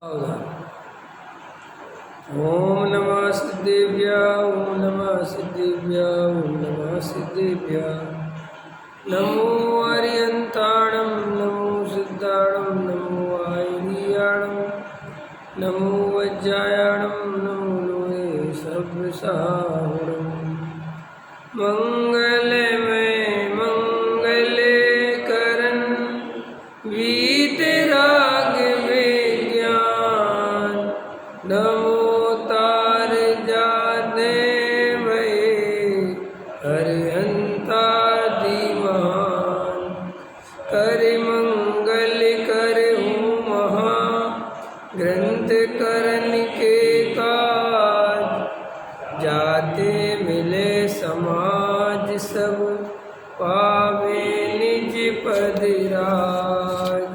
ओम नमः सिद्धेभ्यः ओम नमः सिद्धेभ्यः ओम नमः सिद्धेभ्यः। नमो अरियंताणं नमो सिद्धाणं नमो आयुर्याणं नमो वज्रायाणं नमो लोहे सर्वसाहुरं। मंगलमय मंगले करन वीतराग विज्ञान नमो तार जाने भये हरिहंता दीवान। कर मंगल कर महा ग्रंथ करन के काज जाते मिले समाज सब पावे निज पद राज।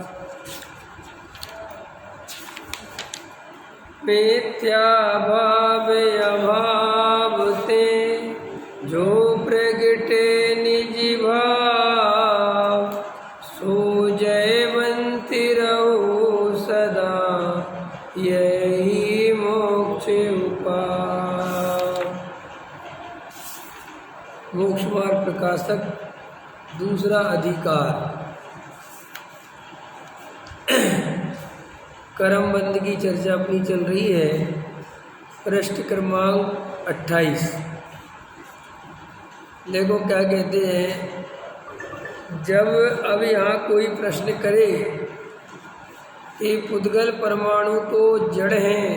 मिथ्या भाव अभाव ते जो प्रगटे निज भाव सो जयवंती रहो सदा यही मोक्ष उपाय। मोक्ष मार्ग प्रकाशक दूसरा अधिकार कर्म बंद की चर्चा अपनी चल रही है। पृष्ठ क्रमांक 28। देखो क्या कहते हैं। जब अब यहाँ कोई प्रश्न करे कि पुद्गल परमाणु तो जड़ हैं,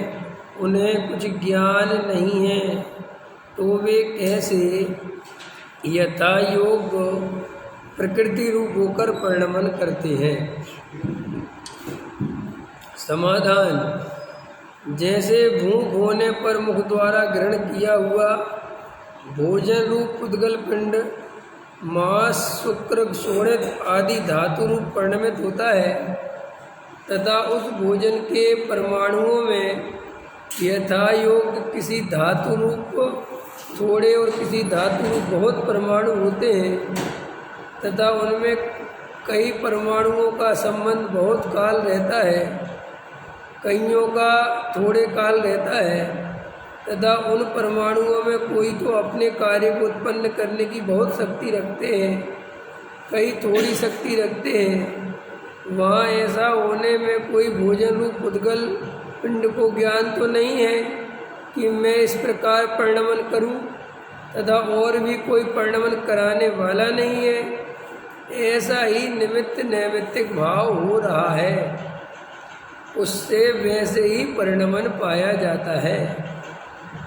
उन्हें कुछ ज्ञान नहीं है, तो वे कैसे यथा योग प्रकृति रूप होकर परिणमन करते हैं। समाधान। जैसे भूख होने पर मुख द्वारा ग्रहण किया हुआ भोजन रूप पुद्गल पिंड मांस शुक्र शोणित आदि धातु रूप परिणमित होता है, तथा उस भोजन के परमाणुओं में यथा योग किसी धातु रूप थोड़े और किसी धातु रूप बहुत परमाणु होते हैं, तथा उनमें कई परमाणुओं का संबंध बहुत काल रहता है, कईयों का थोड़े काल रहता है, तथा उन परमाणुओं में कोई तो अपने कार्य को उत्पन्न करने की बहुत शक्ति रखते हैं, कई थोड़ी शक्ति रखते हैं। वहाँ ऐसा होने में कोई भोजन रूप पुद्गल पिंड को ज्ञान तो नहीं है कि मैं इस प्रकार परिणमन करूं, तथा और भी कोई परिणमन कराने वाला नहीं है। ऐसा ही निमित्त नैमित्तिक भाव हो रहा है, उससे वैसे ही परिणमन पाया जाता है।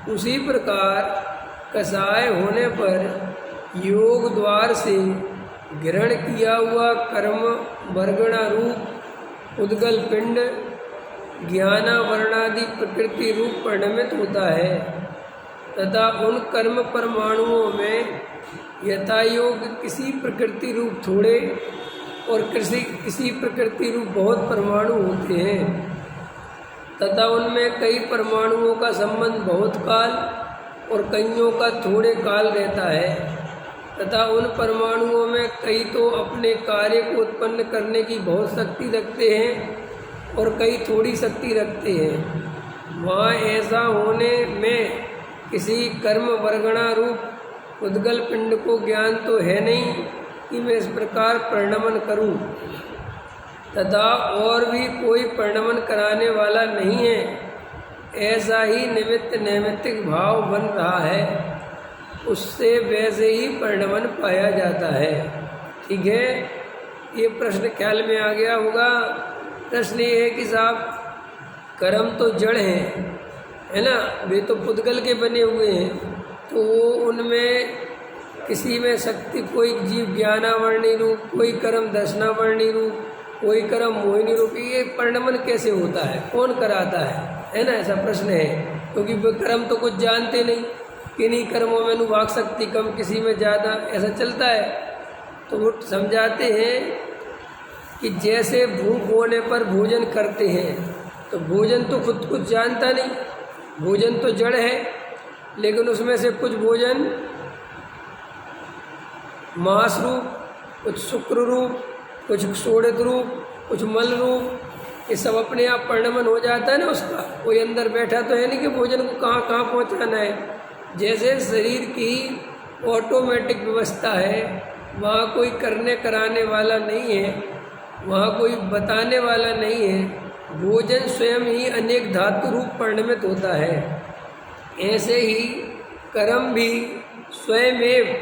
उसी प्रकार कषाय होने पर योग द्वार से ग्रहण किया हुआ कर्म वर्गणा रूप उद्गल पिंड ज्ञानावरणादि प्रकृति रूप परिणमित होता है, तथा उन कर्म परमाणुओं में यथायोग किसी प्रकृति रूप थोड़े और किसी प्रकृति रूप बहुत परमाणु होते हैं, तथा उनमें कई परमाणुओं का संबंध बहुत काल और कईयों का थोड़े काल रहता है, तथा उन परमाणुओं में कई तो अपने कार्य को उत्पन्न करने की बहुत शक्ति रखते हैं और कई थोड़ी शक्ति रखते हैं। वहाँ ऐसा होने में किसी कर्म वर्गणा रूप उद्गल पिंड को ज्ञान तो है नहीं कि मैं इस प्रकार परिणमन करूं, तथा और भी कोई परिणमन कराने वाला नहीं है। ऐसा ही निमित्त नैमित्तिक भाव बन रहा है, उससे वैसे ही परिणमन पाया जाता है। ठीक है, ये प्रश्न ख्याल में आ गया होगा। प्रश्न ये है कि साहब कर्म तो जड़ हैं, है ना, वे तो पुद्गल के बने हुए हैं, तो उनमें किसी में शक्ति, कोई जीव ज्ञानावर्णी रूप, कोई कर्म दर्शनावर्णी रूप, कोई कर्म मोहिनी रूप, ये परिणमन कैसे होता है, कौन कराता है ना, ऐसा प्रश्न है। क्योंकि वे कर्म तो कुछ जानते नहीं, किन्हीं कर्मों में अनुभाग शक्ति कम, किसी में ज़्यादा, ऐसा चलता है। तो वो समझाते हैं कि जैसे भूख होने पर भोजन करते हैं, तो भोजन तो खुद कुछ जानता नहीं, भोजन तो जड़ है, लेकिन उसमें से कुछ भोजन मांस रूप, कुछ शुक्र रूप, कुछ शोणित रूप, कुछ मल रूप, ये सब अपने आप परिणमन हो जाता है ना उसका। कोई अंदर बैठा तो है नहीं कि भोजन को कहाँ कहाँ पहुँचाना है। जैसे शरीर की ऑटोमेटिक व्यवस्था है, वहाँ कोई करने कराने वाला नहीं है, वहाँ कोई बताने वाला नहीं है। भोजन स्वयं ही अनेक धातु रूप परिणमित होता है। ऐसे ही कर्म भी स्वयं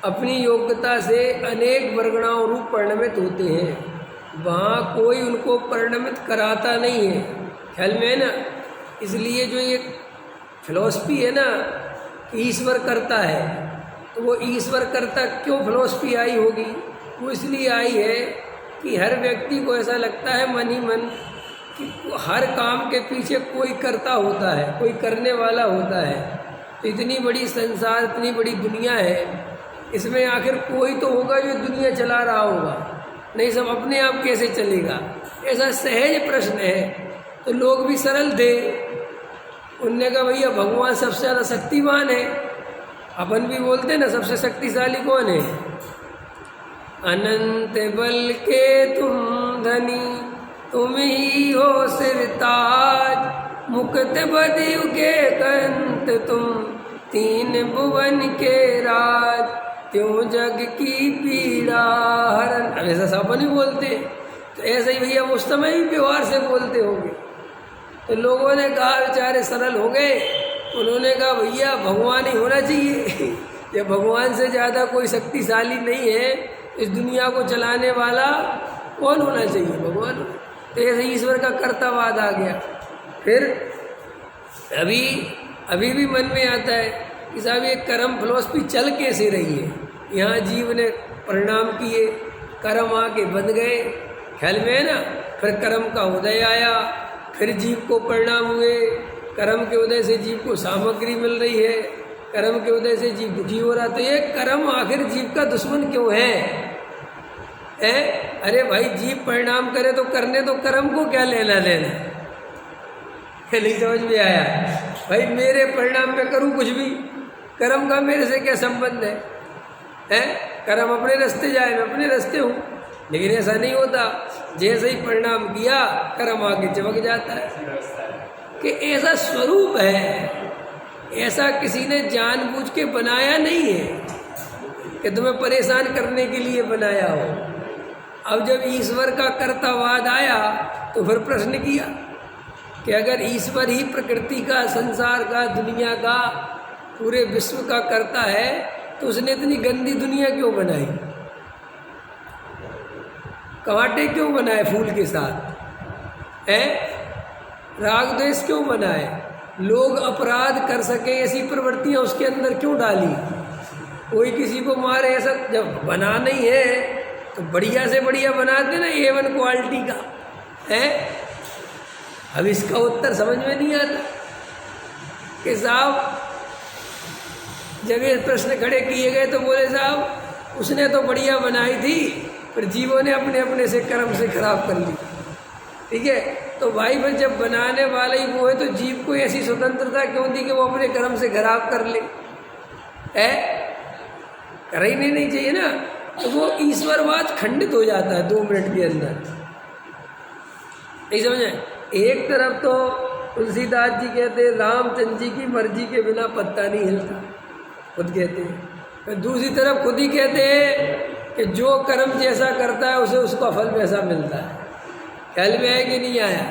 अपनी योग्यता से अनेक वर्गणाओं रूप परिणमित होते हैं। वहाँ कोई उनको परिणमित कराता नहीं है। ख्याल में है ना। इसलिए जो ये फिलॉसफी है ना कि ईश्वर करता है, तो वो ईश्वर करता क्यों फिलॉसफी आई होगी? वो इसलिए आई है कि हर व्यक्ति को ऐसा लगता है मन ही मन कि हर काम के पीछे कोई करता होता है, कोई करने वाला होता है। तो इतनी बड़ी संसार, इतनी बड़ी दुनिया है, इसमें आखिर कोई तो होगा जो दुनिया चला रहा होगा, नहीं सब अपने आप कैसे चलेगा? ऐसा सहज प्रश्न है। तो लोग भी सरल थे, उनने कहा भैया भगवान सबसे ज़्यादा शक्तिमान है। अपन भी बोलते ना सबसे शक्तिशाली कौन है? अनंत बल के तुम धनी, तुम ही हो सिरताज, मुकुट बदियु के कंत तुम, तीन भुवन के राज, त्यों जग की पीड़ा हरण। ऐसा सब नहीं बोलते, तो ऐसे ही भैया उस समय भी व्यवहार से बोलते होंगे। तो लोगों ने कहा, बेचारे सरल हो गए, उन्होंने कहा भैया भगवान ही होना चाहिए। ये भगवान से ज़्यादा कोई शक्तिशाली नहीं है, इस दुनिया को चलाने वाला कौन होना चाहिए? भगवान। तो ऐसे ईश्वर का कर्तावाद आ गया। फिर अभी भी मन में आता है कि साहब ये कर्म फिलॉसफी चल कैसे रही है? यहाँ जीव ने परिणाम किए, कर्म आके बन गए, ख्याल में है ना। फिर कर्म का उदय आया, फिर जीव को परिणाम हुए, कर्म के उदय से जीव को सामग्री मिल रही है, कर्म के उदय से जीव दुखी हो रहा। तो ये कर्म आखिर जीव का दुश्मन क्यों है? अरे भाई जीव परिणाम करे तो करने तो कर्म को क्या लेना देना? नहीं समझ में आया? भाई मेरे परिणाम में करूँ कुछ भी, कर्म का मेरे से क्या संबंध है? कर्म अपने रास्ते जाए, मैं अपने रास्ते हूँ। लेकिन ऐसा नहीं होता, जैसे ही परिणाम किया कर्म आगे चमक जाता है। कि ऐसा स्वरूप है, ऐसा किसी ने जानबूझ के बनाया नहीं है कि तुम्हें परेशान करने के लिए बनाया हो। अब जब ईश्वर का कर्तावाद आया तो फिर प्रश्न किया कि अगर ईश्वर ही प्रकृति का, संसार का, दुनिया का, पूरे विश्व का करता है तो उसने इतनी गंदी दुनिया क्यों बनाई? कांटे क्यों बनाए फूल के साथ? राग द्वेष क्यों बनाए? लोग अपराध कर सके ऐसी प्रवृत्तियां उसके अंदर क्यों डाली? कोई किसी को मारे, ऐसा जब बना नहीं है तो बढ़िया से बढ़िया बनाते ना, A1 क्वालिटी का है। अब इसका उत्तर समझ में नहीं आता कि साहब जब ये प्रश्न खड़े किए गए तो बोले साहब उसने तो बढ़िया बनाई थी, पर जीवों ने अपने अपने से कर्म से खराब कर ली। ठीक है, तो भाई फिर जब बनाने वाला ही वो है तो जीव को ऐसी स्वतंत्रता क्यों दी कि वो अपने कर्म से खराब कर ले? कर ही नहीं चाहिए ना। तो वो ईश्वरवाद खंडित हो जाता है 2 मिनट के अंदर। नहीं समझे? एक तरफ तो तुलसीदास जी कहते रामचंद्र जी की मर्जी के बिना पत्ता नहीं हिलता, खुद कहते हैं। दूसरी तरफ खुद ही कहते हैं कि जो कर्म जैसा करता है उसे उसका फल वैसा मिलता है। ख्याल में है कि नहीं आया?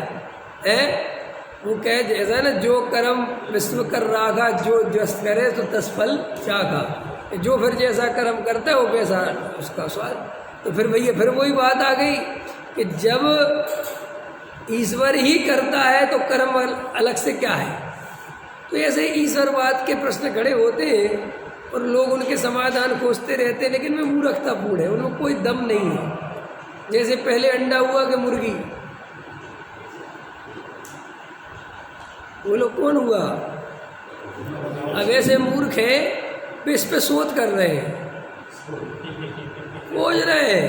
वो कहे जैसा ना, जो कर्म विश्व कर रागा, जो जस करे तो तस फल चाखा। जो फिर जैसा कर्म करता है वो वैसा उसका स्वाद। तो फिर भैया फिर वही बात आ गई कि जब ईश्वर ही करता है तो कर्म अलग से क्या है? तो ऐसे ईश्वरवाद के प्रश्न खड़े होते हैं और लोग उनके समाधान खोजते रहते हैं, लेकिन वे मूर्खतापूर्ण है, उनमें कोई दम नहीं है। जैसे पहले अंडा हुआ कि मुर्गी, वो लोग कौन हुआ? अब ऐसे मूर्ख है इस पे शोध कर रहे हैं, खोज रहे हैं।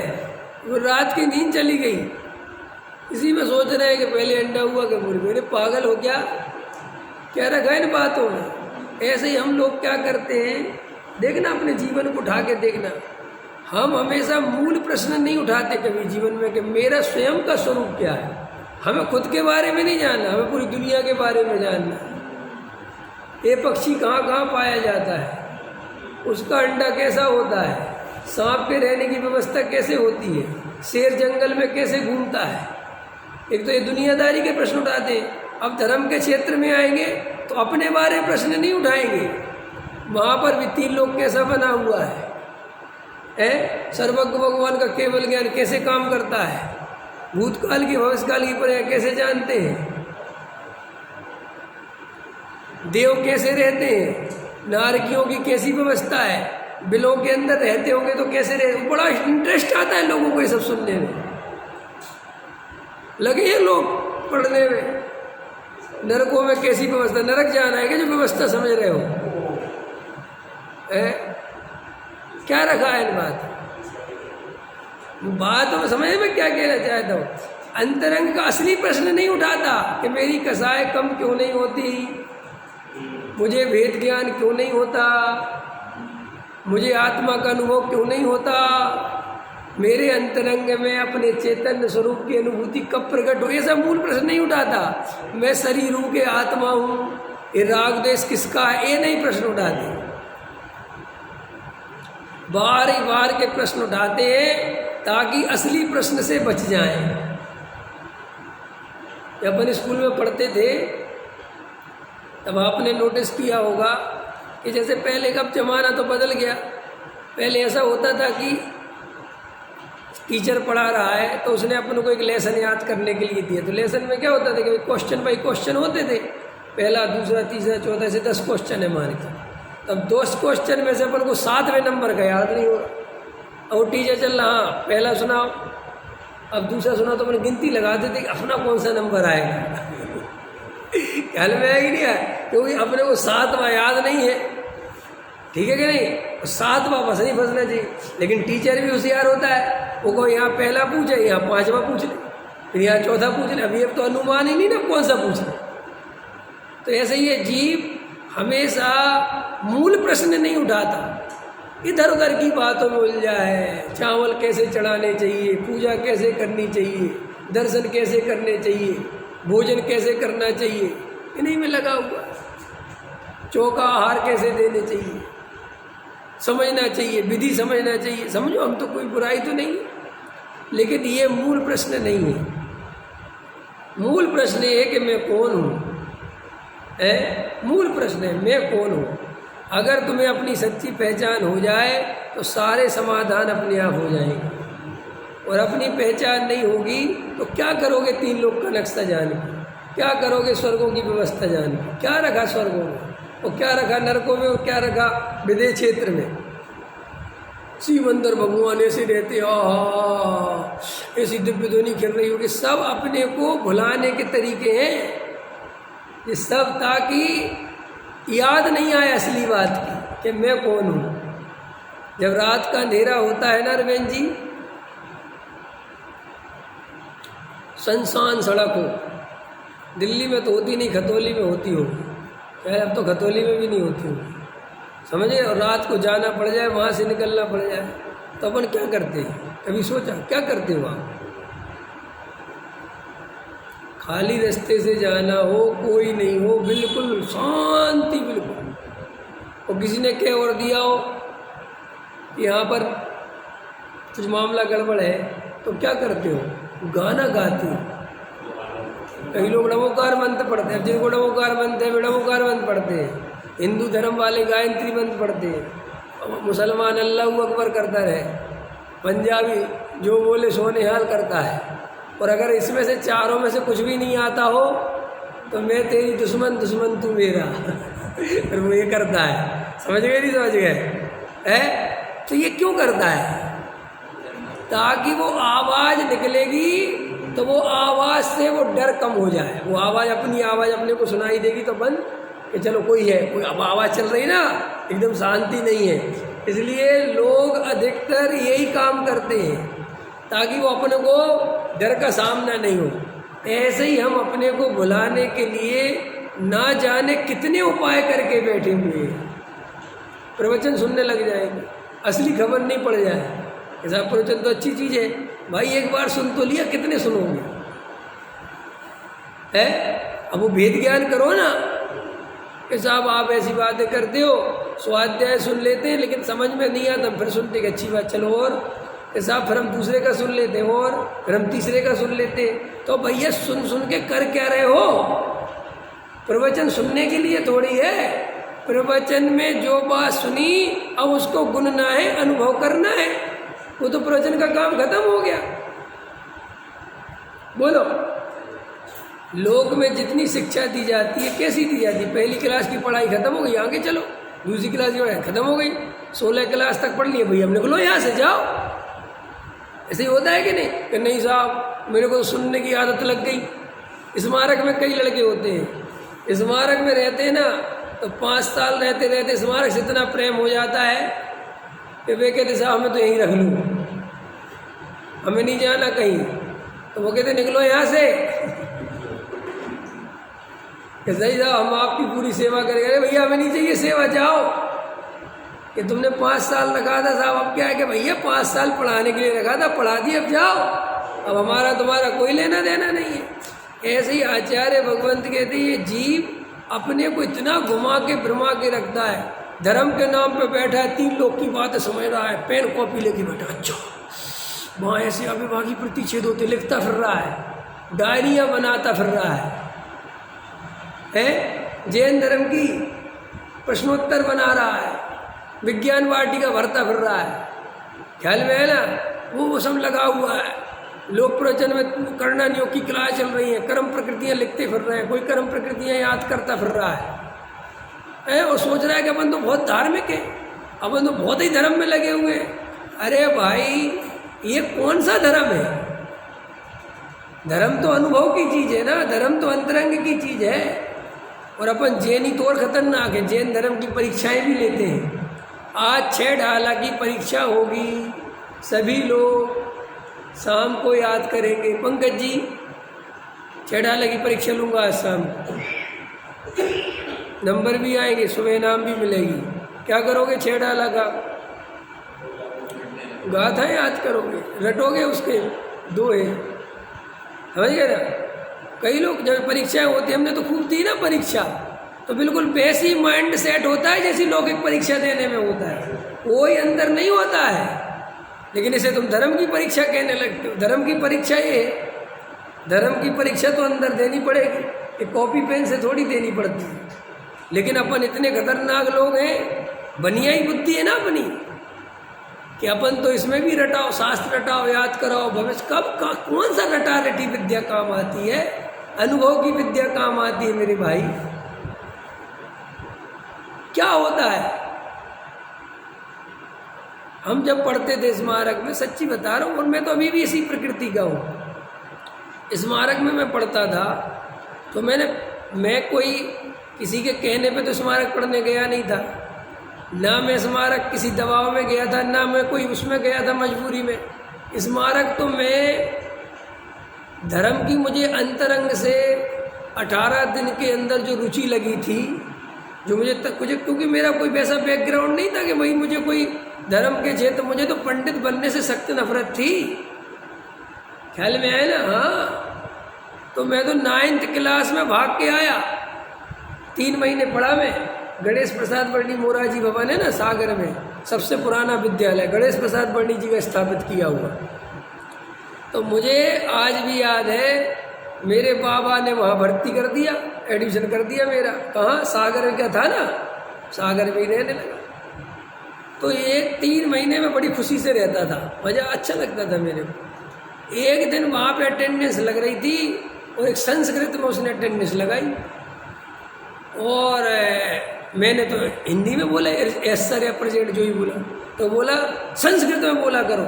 वो रात की नींद चली गई, इसी में सोच रहे हैं कि पहले अंडा हुआ कि मुर्गी। अरे पागल हो क्या? क्या रखा इन बातों में? ऐसे ही हम लोग क्या करते हैं, देखना अपने जीवन को उठा के देखना। हम हमेशा मूल प्रश्न नहीं उठाते कभी जीवन में कि मेरा स्वयं का स्वरूप क्या है। हमें खुद के बारे में नहीं जानना, हमें पूरी दुनिया के बारे में जानना है। ये पक्षी कहाँ कहाँ पाया जाता है, उसका अंडा कैसा होता है, सांप के रहने की व्यवस्था कैसे होती है, शेर जंगल में कैसे घूमता है। एक तो ये दुनियादारी के प्रश्न उठाते हैं। अब धर्म के क्षेत्र में आएंगे तो अपने बारे में प्रश्न नहीं उठाएंगे। वहाँ पर भी 3 लोग कैसा बना हुआ है, सर्वज्ञ भगवान का केवल ज्ञान कैसे काम करता है, भूतकाल की भविष्यकाल की प्रक्रिया कैसे जानते हैं, देव कैसे रहते हैं, नारकियों की कैसी व्यवस्था है, बिलों के अंदर रहते होंगे तो कैसे रहे। बड़ा इंटरेस्ट आता है लोगों को ये सब सुनने में, लगे हैं लोग पढ़ने में। नरकों में कैसी व्यवस्था, नरक जाना है कि जो व्यवस्था समझ रहे हो, क्या रखा है इन बात में समझ में क्या कहना चाहता हूँ। अंतरंग का असली प्रश्न नहीं उठाता कि मेरी कसाई कम क्यों नहीं होती, मुझे वेद ज्ञान क्यों नहीं होता, मुझे आत्मा का अनुभव क्यों नहीं होता, मेरे अंतरंग में अपने चैतन्य स्वरूप की अनुभूति कब प्रकट हो, ये सब मूल प्रश्न नहीं उठाता। मैं शरीर हूँ कि आत्मा हूँ, ये राग देश किसका है, ये नहीं प्रश्न उठाते। बार ही बार के प्रश्न उठाते हैं ताकि असली प्रश्न से बच जाएं। जब अपन स्कूल में पढ़ते थे तब आपने नोटिस किया होगा कि जैसे पहले का ज़माना तो बदल गया। पहले ऐसा होता था कि टीचर पढ़ा रहा है तो उसने अपन को एक लेसन याद करने के लिए दिया, तो लेसन में क्या होता था कि क्वेश्चन बाई क्वेश्चन होते थे, पहला दूसरा तीसरा चौथा से 10 क्वेश्चन है मान के। तब 10 क्वेश्चन में से अपन को 7वें नंबर का याद नहीं हो रहा। और टीचर चल रहा, हाँ पहला सुनाओ, अब दूसरा सुना तो अपन गिनती लगाते थे कि अपना कौन सा नंबर आएगा। ख्याल में आएगी नहीं आए, क्योंकि अपने को 7वां याद नहीं है, ठीक है कि नहीं, 7वां बस नहीं फंसना चाहिए। लेकिन टीचर भी होशियार होता है, वो को यहाँ पहला पूछे, यहाँ 5वां पूछ ले, फिर यहाँ चौथा पूछ ले, अभी अब तो अनुमान ही नहीं ना कौन सा पूछ ले। तो ऐसे ही है, जीव हमेशा मूल प्रश्न नहीं उठाता, इधर उधर की बातों में उलझा है। चावल कैसे चढ़ाने चाहिए, पूजा कैसे करनी चाहिए, दर्शन कैसे करने चाहिए, भोजन कैसे करना चाहिए, इन्हीं में लगा हुआ। चौका आहार कैसे देने चाहिए, समझना चाहिए, विधि समझना चाहिए। समझो, हम तो कोई बुराई तो नहीं, लेकिन ये मूल प्रश्न नहीं है। मूल प्रश्न ये है कि मैं कौन हूँ, मूल प्रश्न है मैं कौन हूँ। अगर तुम्हें अपनी सच्ची पहचान हो जाए तो सारे समाधान अपने आप हो जाएंगे। और अपनी पहचान नहीं होगी तो क्या करोगे 3 लोग का नक्शा जान के, क्या करोगे स्वर्गों की व्यवस्था जान के, क्या रखा स्वर्गों में और क्या रखा नरकों में और क्या रखा विदेश क्षेत्र में। शिव अंदर भगवान ऐसे रहते, ऐसी दिव्य ध्वनि कर रही होगी। सब अपने को भुलाने के तरीके हैं ये सब, ताकि याद नहीं आए असली बात की कि मैं कौन हूँ। जब रात का अंधेरा होता है ना रवेंद्र जी, सुनसान सड़क हो, दिल्ली में तो होती नहीं, खतौली में होती होगी, खैर अब तो खतौली में भी नहीं होती होगी, समझे। और रात को जाना पड़ जाए, वहाँ से निकलना पड़ जाए, तो अपन क्या करते हैं, कभी सोचा क्या करते हो आप? खाली रास्ते से जाना हो, कोई नहीं हो, बिल्कुल शांति, बिल्कुल, और किसी ने कह और दिया हो कि यहाँ पर कुछ मामला गड़बड़ है, तो क्या करते हो? गाना गाते हो। कई लोग नमोकार मंत्र पढ़ते हैं, जिनको नमोकार मंत्र है वे नमोकार मंत्र पढ़ते हैं। हिंदू धर्म वाले गायत्री मंत्र पढ़ते हैं, मुसलमान अल्लाह अकबर करता रहे, पंजाबी जो बोले सोनेहाल करता है। और अगर इसमें से चारों में से कुछ भी नहीं आता हो तो मैं तेरी दुश्मन, दुश्मन तू मेरा। और वो ये करता है, समझ गए नहीं समझ गए है? तो ये क्यों करता है? ताकि वो आवाज़ निकलेगी तो वो आवाज़ से वो डर कम हो जाए। वो आवाज़, अपनी आवाज़ अपने को सुनाई देगी तो बंद कि चलो कोई है, कोई अब आवाज़ चल रही ना, एकदम शांति नहीं है। इसलिए लोग अधिकतर यही काम करते हैं ताकि वो अपने को डर का सामना नहीं हो। ऐसे ही हम अपने को भुलाने के लिए ना जाने कितने उपाय करके बैठे हुए हैं। प्रवचन सुनने लग जाएंगे, असली खबर नहीं पड़ जाए। ऐसा प्रवचन तो अच्छी चीज़ है भाई, एक बार सुन तो लिया, कितने सुनोगे? है। अब वो भेद ज्ञान करो ना कि साहब आप ऐसी बातें करते हो, स्वाध्याय सुन लेते हैं लेकिन समझ में नहीं आता, फिर सुनते कि अच्छी बात, चलो और कि साहब फिर हम दूसरे का सुन लेते हैं और फिर हम तीसरे का सुन लेते हैं। तो भैया सुन सुन के कर क्या रहे हो? प्रवचन सुनने के लिए थोड़ी है। प्रवचन में जो बात सुनी अब उसको गुनना है, अनुभव करना है, वो तो प्रवचन का काम खत्म हो गया। बोलो, लोक में जितनी शिक्षा दी जाती है कैसी दी जाती है? पहली क्लास की पढ़ाई खत्म हो गई, आगे चलो। दूसरी क्लास की पढ़ाई खत्म हो गई, 16 क्लास तक पढ़ लिए, भैया निकलो यहाँ से, जाओ। ऐसे ही होता है कि नहीं? कि नहीं साहब मेरे को सुनने की आदत लग गई। स्मारक में कई लड़के होते हैं, स्मारक में रहते हैं ना, तो 5 साल रहते रहते स्मारक से इतना प्रेम हो जाता है कि वे कहते साहब हमें तो यहीं रख लूँ, हमें नहीं जाना कहीं। तो वो कहते निकलो यहाँ से कि सही साहब हम आपकी पूरी सेवा करेंगे। अरे भैया हमें नहीं चाहिए सेवा, जाओ। कि तुमने 5 साल रखा था साहब, अब क्या है कि भैया 5 साल पढ़ाने के लिए रखा था, पढ़ा दिया, अब जाओ, अब हमारा तुम्हारा कोई लेना देना नहीं है। ऐसे ही आचार्य भगवंत कहते ये जीव अपने को इतना घुमा के भ्रमा के रखता है, धर्म के नाम पे बैठा है, 3 लोग की बातें समझ रहा है, पेन कॉपी लेके बैठा, अच्छा वहाँ ऐसे अविभागी प्रतिच्छेद होते लिखता फिर रहा है, डायरियाँ बनाता फिर रहा है, जैन धर्म की प्रश्नोत्तर बना रहा है, विज्ञान वाटिका भरता फिर रहा है, ख्याल में है ना? वो सब लगा हुआ है। लोक प्रवचन में कर्णनियों की क्लास चल रही है, कर्म प्रकृतियाँ लिखते फिर रहे हैं, कोई कर्म प्रकृतियाँ याद करता फिर रहा है और सोच रहा है कि अपन तो बहुत धार्मिक है, अपन तो बहुत ही धर्म में लगे हुए हैं। अरे भाई ये कौन सा धर्म है? धर्म तो अनुभव की चीज़ है ना, धर्म तो अंतरंग की चीज़ है। और अपन जैनी तो और खतरनाक है, जैन धर्म की परीक्षाएं भी लेते हैं। आज 6 ढाला की परीक्षा होगी, सभी लोग शाम को याद करेंगे। पंकज जी 6 ढाला की परीक्षा लूँगा आज शाम, नंबर भी आएंगे, सुबह इनाम भी मिलेगी। क्या करोगे 6 ढाला का? गाथा याद करोगे, रटोगे उसके 2 है, समझ गए ना? कई लोग जब परीक्षाएं होती है, हमने तो खूब दी ना परीक्षा, तो बिल्कुल वैसी माइंड सेट होता है जैसी लौकिक परीक्षा देने में होता है, कोई अंदर नहीं होता है। लेकिन इसे तुम धर्म की परीक्षा कहने लगते हो। धर्म की परीक्षा ये है, धर्म की परीक्षा तो अंदर देनी पड़ेगी, ये कॉपी पेन से थोड़ी देनी पड़ती है। लेकिन अपन इतने खतरनाक लोग हैं, बनिया ही बुद्धि है ना अपनी, कि अपन तो इसमें भी रटाओ, शास्त्र रटाओ, याद कराओ, भविष्य कौन सा रटा रटी विद्या काम आती है? अनुभव की विद्या काम आती है मेरे भाई। क्या होता है, हम जब पढ़ते थे स्मारक में, सच्ची बता रहा हूँ, और मैं तो अभी भी इसी प्रकृति का हूँ। स्मारक में मैं पढ़ता था तो मैं कोई किसी के कहने पे तो स्मारक पढ़ने गया नहीं था, ना मैं स्मारक किसी दबाव में गया था, ना मैं कोई उसमें गया था मजबूरी में। स्मारक तो मैं धर्म की मुझे अंतरंग से 18 दिन के अंदर जो रुचि लगी थी, जो मुझे क्योंकि मेरा कोई वैसा बैकग्राउंड नहीं था कि भाई मुझे कोई धर्म के क्षेत्र, मुझे तो पंडित बनने से सख्त नफरत थी, ख्याल में आया ना? हाँ, तो मैं तो 9th क्लास में भाग के आया, 3 महीने पढ़ा मैं। गणेश प्रसाद वर्णी मोरारजी भवन है ना सागर में, सबसे पुराना विद्यालय गणेश प्रसाद वर्णी जी का स्थापित किया हुआ। तो मुझे आज भी याद है, मेरे बाबा ने वहाँ भर्ती कर दिया, एडमिशन कर दिया मेरा। कहाँ? सागर में, क्या था ना, सागर में ही रहने लगा। तो 3 महीने में बड़ी खुशी से रहता था, मज़ा अच्छा लगता था मेरे को। एक दिन वहाँ पे अटेंडेंस लग रही थी और एक संस्कृत में उसने अटेंडेंस लगाई, और मैंने तो हिंदी में बोला, एस सर या प्रेजेंट जो ही बोला, तो बोला संस्कृत में बोला करो।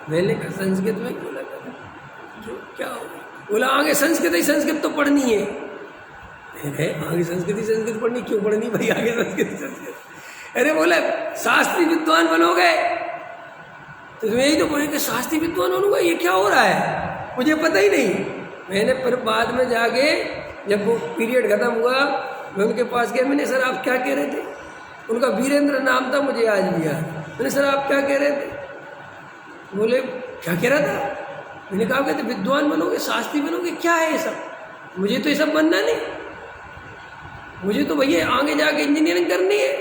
मैंने कहा संस्कृत में बोला करो, जो क्या हो? बोला आगे संस्कृत तो पढ़नी है। आगे संस्कृत पढ़नी, क्यों पढ़नी भाई आगे संस्कृत? अरे बोला शास्त्री विद्वान बनोगे, तो मैं यही तो बोले कि शास्त्री विद्वान बनूंगा, ये क्या हो रहा है, मुझे पता ही नहीं। मैंने फिर बाद में जाके जब वो पीरियड खत्म हुआ, मैं उनके पास गया, मैंने सर आप क्या कह रहे थे? उनका वीरेंद्र नाम था, मुझे आज भी याद। मैंने सर आप क्या कह रहे थे? बोले क्या कह रहा था? मैंने कहा कहते विद्वान बनोगे, शास्त्री बनोगे, क्या है ये सब? मुझे तो ये सब बनना नहीं, मुझे तो भैया आगे जाके इंजीनियरिंग करनी है।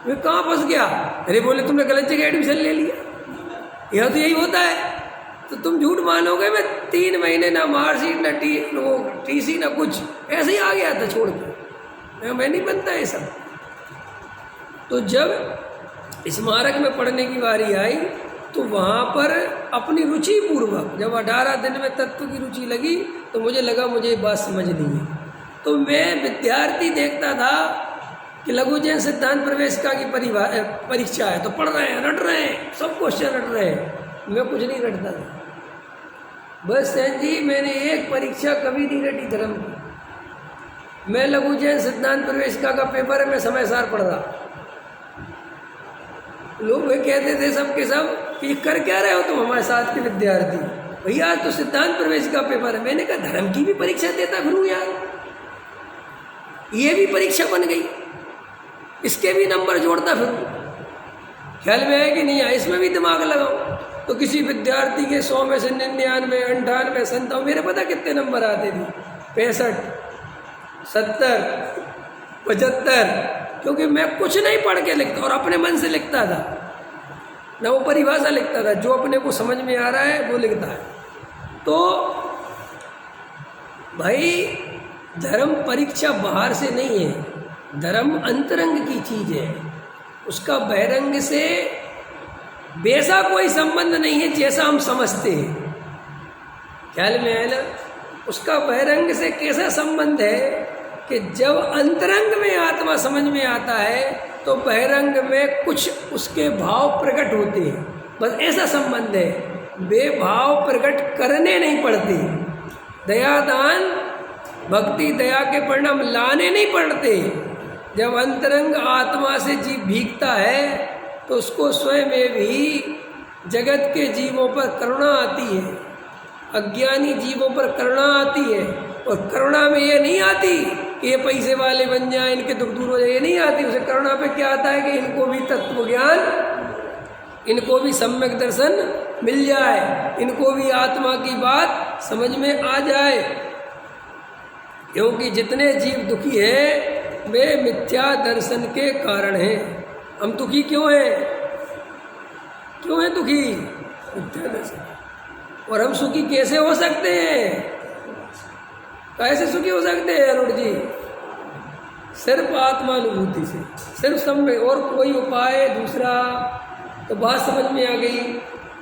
मैं कहाँ फंस गया? अरे बोले तुमने गलत जगह एडमिशन ले लिया। यह तो यही होता है। तो तुम झूठ मानोगे, मैं 3 महीने ना मार्कशीट ना टीसी ना कुछ, ऐसे ही आ गया था छोड़ के। मैं नहीं बनता ये सब। तो जब स्मारक में पढ़ने की बारी आई तो वहाँ पर अपनी रुचि पूर्वक जब 18 दिन में तत्व की रुचि लगी तो मुझे लगा मुझे बात समझनी है। तो मैं विद्यार्थी देखता था कि लघुजैन सिद्धांत प्रवेशिका की परीक्षा है तो पढ़ रहे हैं, रट रहे हैं, सब क्वेश्चन रट रहे हैं। मैं कुछ नहीं रटता था। बस सेन जी मैंने एक परीक्षा कभी नहीं रटी धर्म की। मैं लघुजैन सिद्धांत प्रवेशिका का पेपर है, मैं समय सार पढ़ रहा। लोग वे कहते थे सब के सब कि कर क्या रहे हो तुम हमारे साथ के विद्यार्थी? भैया तो सिद्धांत प्रवेशिका पेपर है। मैंने कहा धर्म की भी परीक्षा देता फिरूं यार, ये भी परीक्षा बन गई, इसके भी नंबर जोड़ता फिरूं। ख्याल में है कि नहीं है? इसमें भी दिमाग लगाओ। तो किसी विद्यार्थी के 100 में से 99, 98, 97, मेरे पता कितने नंबर आते थे? 65, 70, 75। क्योंकि मैं कुछ नहीं पढ़ के लिखता और अपने मन से लिखता था, ना वो परिभाषा लिखता था, जो अपने को समझ में आ रहा है वो लिखता है। तो भाई धर्म परीक्षा बाहर से नहीं है, धर्म अंतरंग की चीज है। उसका बहिरंग से वैसा कोई संबंध नहीं है जैसा हम समझते हैं। ख्याल में आया ना? उसका बहिरंग से कैसा संबंध है कि जब अंतरंग में आत्मा समझ में आता है तो बहिरंग में कुछ उसके भाव प्रकट होते हैं। बस ऐसा संबंध है। वे भाव प्रकट करने नहीं पड़ते। दया दान भक्ति दया के परिणाम लाने नहीं पड़ते। जब अंतरंग आत्मा से जीव भीगता है तो उसको स्वयं में भी जगत के जीवों पर करुणा आती है, अज्ञानी जीवों पर करुणा आती है। और करुणा में ये नहीं आती कि ये पैसे वाले बन जाए, इनके दुख दूर हो जाए, ये नहीं आती। उसे करुणा पे क्या आता है कि इनको भी तत्व ज्ञान, इनको भी सम्यक दर्शन मिल जाए, इनको भी आत्मा की बात समझ में आ जाए। क्योंकि जितने जीव दुखी हैं वे मिथ्या दर्शन के कारण हैं। हम दुखी क्यों हैं? क्यों हैं दुखी? मिथ्या दर्शन। और हम सुखी कैसे हो सकते हैं? कैसे सुखी हो सकते हैं अरुण जी? सिर्फ आत्मानुभूति से, सिर्फ समय, और कोई उपाय दूसरा। तो बात समझ में आ गई,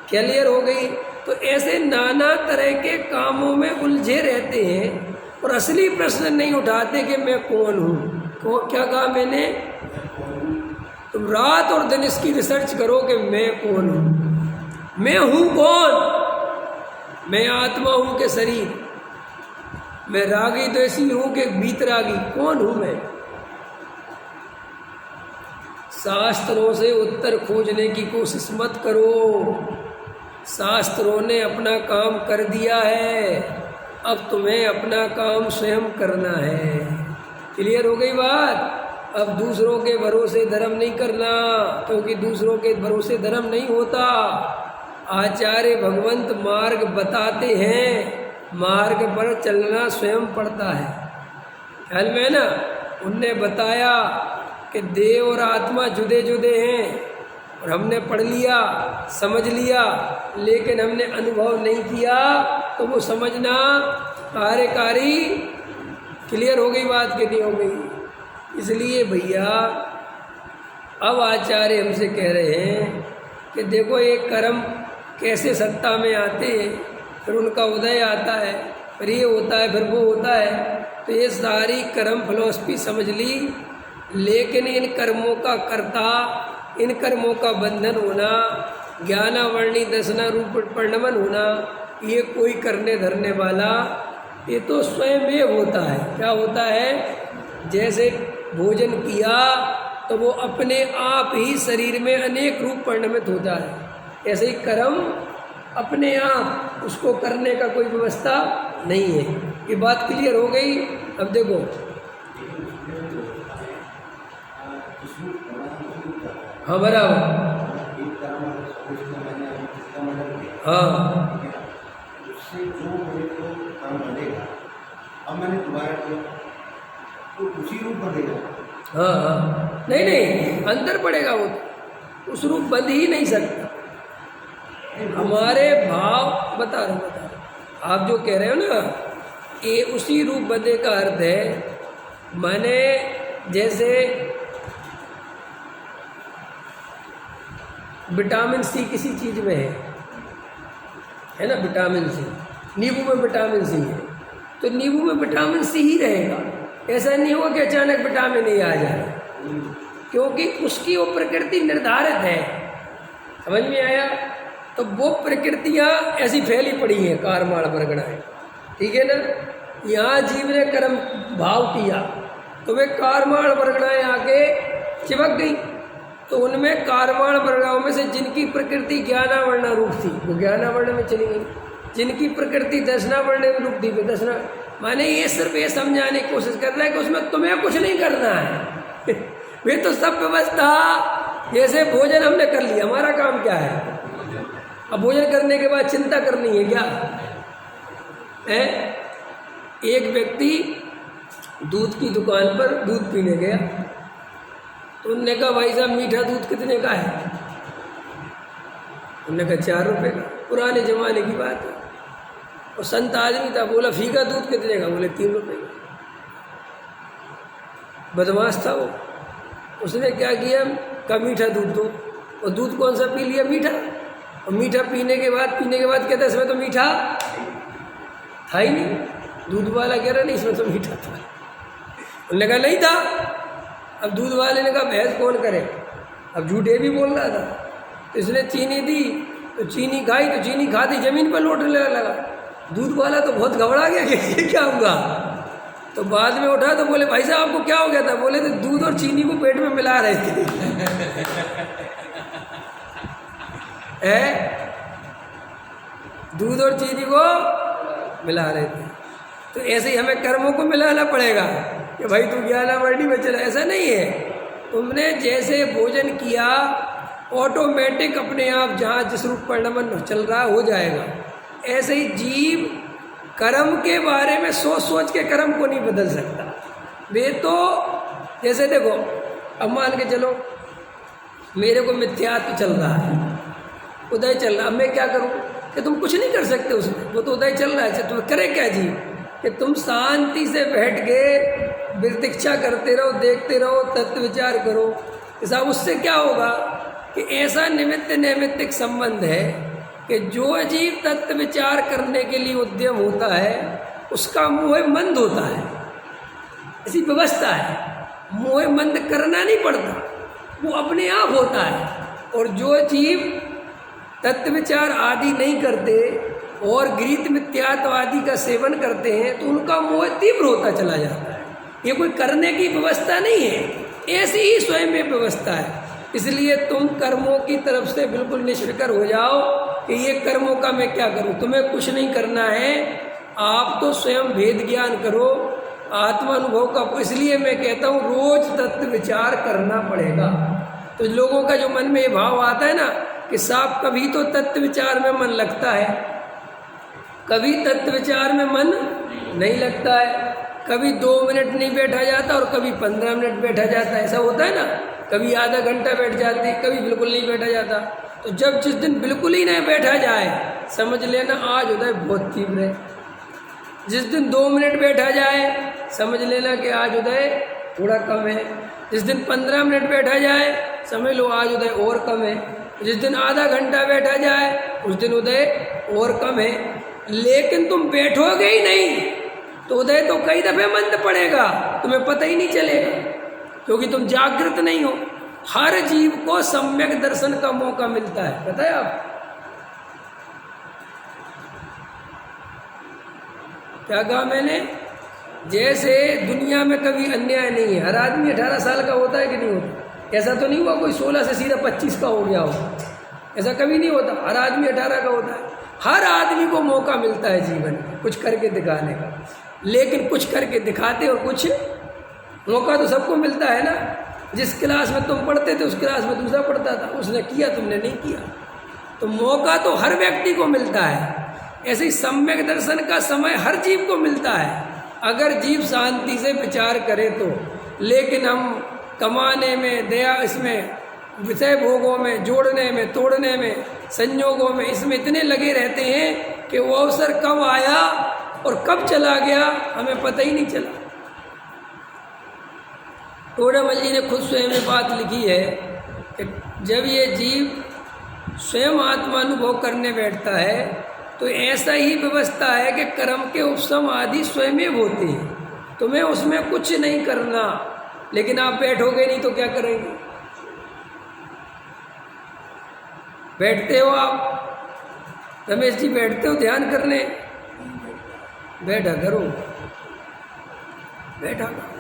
क्लियर हो गई। तो ऐसे नाना तरह के कामों में उलझे रहते हैं और असली प्रश्न नहीं उठाते कि मैं कौन हूँ। क्या कहा मैंने? तुम रात और दिन इसकी रिसर्च करो कि मैं कौन हूँ। मैं हूँ कौन? मैं आत्मा हूँ के शरीर? मैं रागी तो ऐसी हूँ कि बीतरागी? कौन हूँ मैं? शास्त्रों से उत्तर खोजने की कोशिश मत करो। शास्त्रों ने अपना काम कर दिया है, अब तुम्हें अपना काम स्वयं करना है। क्लियर हो गई बात? अब दूसरों के भरोसे धर्म नहीं करना, क्योंकि दूसरों के भरोसे धर्म नहीं होता। आचार्य भगवंत मार्ग बताते हैं, मार्ग पर चलना स्वयं पड़ता है। ख्याल में ना? उनने बताया कि देह और आत्मा जुदे जुदे हैं और हमने पढ़ लिया, समझ लिया, लेकिन हमने अनुभव नहीं किया तो वो समझना कार्यकारी। क्लियर हो गई बात कि नहीं हो गई? इसलिए भैया अब आचार्य हमसे कह रहे हैं कि देखो ये कर्म कैसे सत्ता में आते हैं, फिर उनका उदय आता है, फिर ये होता है, फिर वो होता है। तो ये सारी कर्म फिलॉसफी समझ ली, लेकिन इन कर्मों का कर्ता, इन कर्मों का बंधन होना, ज्ञानावर्णी दर्शना रूप परिणमन होना, ये कोई करने धरने वाला, ये तो स्वयं में होता है। क्या होता है? जैसे भोजन किया तो वो अपने आप ही शरीर में अनेक रूप परिणमित होता है, ऐसे ही कर्म अपने आप, उसको करने का कोई व्यवस्था नहीं है। ये बात क्लियर हो गई? अब देखो, हाँ बराबर, हाँ अब मैंने दोबारा किया तो उसी रूप बदलेगा। हाँ हाँ, नहीं नहीं, अंतर पड़ेगा वो तो, उस रूप बदल ही नहीं सकता। हमारे भाव बता रहे आप जो कह रहे हो ना, ये उसी रूप बदले का अर्थ है, माने जैसे विटामिन सी किसी चीज़ में है ना, विटामिन सी, नींबू में विटामिन सी है, तो नींबू में विटामिन सी ही रहेगा। ऐसा नहीं होगा कि अचानक विटामिन ए आ जाए, क्योंकि उसकी वो प्रकृति निर्धारित है। समझ में आया? तो वो प्रकृतियाँ ऐसी फैली पड़ी हैं, कारमाण वर्गणाएँ, ठीक है ना। यहाँ जीव ने कर्म भाव किया तो वे कारमाण वर्गणाएँ आके चिपक गई, तो उनमें कारमाण वर्गणाओं में से जिनकी प्रकृति ज्ञानावर्ण रूप थी वो ज्ञानावर्ण में चली गई, जिनकी प्रकृति दर्शनावर्ण में रूप थी वो दर्शना। माने ये सिर्फ ये समझाने की कोशिश कर रहा है कि उसमें तुम्हें कुछ नहीं करना है वे तो सब व्यवस्था, जैसे भोजन हमने कर लिया, हमारा काम क्या है? अब भोजन करने के बाद चिंता करनी है क्या है? एक व्यक्ति दूध की दुकान पर दूध पीने गया, तो उनने कहा भाई साहब मीठा दूध कितने का है? उनने कहा 4 रुपये का। पुराने ज़माने की बात है, और संत आदमी था, बोला फीका दूध कितने का? बोले 3 रुपये का। बदमाश था वो, उसने क्या किया, कहा मीठा दूध दो, और दूध कौन सा पी लिया? मीठा। और मीठा पीने के बाद कहता है इसमें तो मीठा था ही नहीं। दूध वाला कह रहा नहीं इसमें तो मीठा था। उन्होंने कहा नहीं था। अब दूध वाले ने कहा बहस कौन करे, अब झूठे भी बोल रहा था। तो इसने चीनी दी, तो चीनी खाई, तो चीनी खाती ज़मीन पर लौटने लगा। दूध वाला तो बहुत घबरा गया कि ये क्या होगा। तो बाद में उठा तो बोले भाई साहब आपको क्या हो गया था? बोले तो दूध और चीनी को पेट में मिला रहे थे दूध और चीनी को मिला रहे थे। तो ऐसे ही हमें कर्मों को मिलाना पड़ेगा कि भाई तू ज्ञानावरणी में चला। ऐसा नहीं है, तुमने जैसे भोजन किया ऑटोमेटिक अपने आप जहाँ जिस रूप परिणमन चल रहा हो जाएगा। ऐसे ही जीव कर्म के बारे में सोच सोच के कर्म को नहीं बदल सकता। वे तो जैसे देखो, अब मान के चलो मेरे को मिथ्यात्व चल रहा है, उदय चल रहा, अब मैं क्या करूं? कि तुम कुछ नहीं कर सकते उसमें, वो तो उदय चल रहा है। तुम करे क्या जी? कि तुम शांति से बैठ के प्रतीक्षा करते रहो, देखते रहो, तत्व विचार करो। साहब उससे क्या होगा कि ऐसा निमित्त नैमित्तिक संबंध है कि जो जीव तत्व विचार करने के लिए उद्यम होता है उसका मोह मंद होता है। ऐसी व्यवस्था है, मोह मंद करना नहीं पड़ता, वो अपने आप होता है। और जो जीव तत्व विचार आदि नहीं करते और गृहीत मिथ्यात्व आदि का सेवन करते हैं तो उनका मोह तीव्र होता चला जाता है। ये कोई करने की व्यवस्था नहीं है, ऐसी ही स्वयं में व्यवस्था है। इसलिए तुम कर्मों की तरफ से बिल्कुल निष्फिक्र हो जाओ कि ये कर्मों का मैं क्या करूं। तुम्हें कुछ नहीं करना है, आप तो स्वयं भेद ज्ञान करो, आत्मानुभव का। इसलिए मैं कहता हूँ रोज तत्व विचार करना पड़ेगा। तो लोगों का जो मन में ये भाव आता है ना कि साहब कभी तो तत्व विचार में मन लगता है, कभी तत्व विचार में मन नहीं लगता है, कभी 2 मिनट नहीं बैठा जाता और कभी 15 मिनट बैठा जाता है। ऐसा होता है ना, कभी आधा घंटा बैठ जाते, कभी बिल्कुल नहीं बैठा जाता। तो जब जिस दिन बिल्कुल ही नहीं बैठा जाए समझ लेना आज उदय बहुत तीव्र है। जिस दिन 2 मिनट बैठा जाए समझ लेना कि आज उदय थोड़ा कम है। जिस दिन 15 मिनट बैठा जाए समझ लो आज उदय और कम है। जिस दिन आधा घंटा बैठा जाए उस दिन उदय और कम है। लेकिन तुम बैठोगे ही नहीं तो उदय तो कई दफे मंद पड़ेगा, तुम्हें पता ही नहीं चलेगा, क्योंकि तुम जागृत नहीं हो। हर जीव को सम्यक दर्शन का मौका मिलता है, पता है आप क्या कहा मैंने? जैसे दुनिया में कभी अन्याय नहीं है, हर आदमी 18 साल का होता है कि नहीं होता? ऐसा तो नहीं हुआ कोई 16 से सीधा 25 का हो गया हो, ऐसा कभी नहीं होता। हर आदमी 18 का होता है। हर आदमी को मौका मिलता है जीवन में कुछ करके दिखाने का, लेकिन कुछ करके दिखाते और कुछ मौका तो सबको मिलता है ना। जिस क्लास में तुम पढ़ते थे उस क्लास में दूसरा पढ़ता था, उसने किया तुमने नहीं किया, तो मौका तो हर व्यक्ति को मिलता है। ऐसे ही सम्यक दर्शन का समय हर जीव को मिलता है, अगर जीव शांति से विचार करे तो। लेकिन हम कमाने में, दया, इसमें विषय भोगों में, जोड़ने में, तोड़ने में, संयोगों में, इसमें इतने लगे रहते हैं कि वो अवसर कब आया और कब चला गया हमें पता ही नहीं चला। टोडामल जी ने खुद स्वयं में बात लिखी है कि जब ये जीव स्वयं आत्मानुभव करने बैठता है तो ऐसा ही व्यवस्था है कि कर्म के उपशम आदि स्वयं होते हैं, तुम्हें उसमें कुछ नहीं करना। लेकिन आप बैठोगे नहीं तो क्या करेंगे? बैठते हो आप, रमेश जी बैठते हो ध्यान करने? बैठा करो, बैठा करो,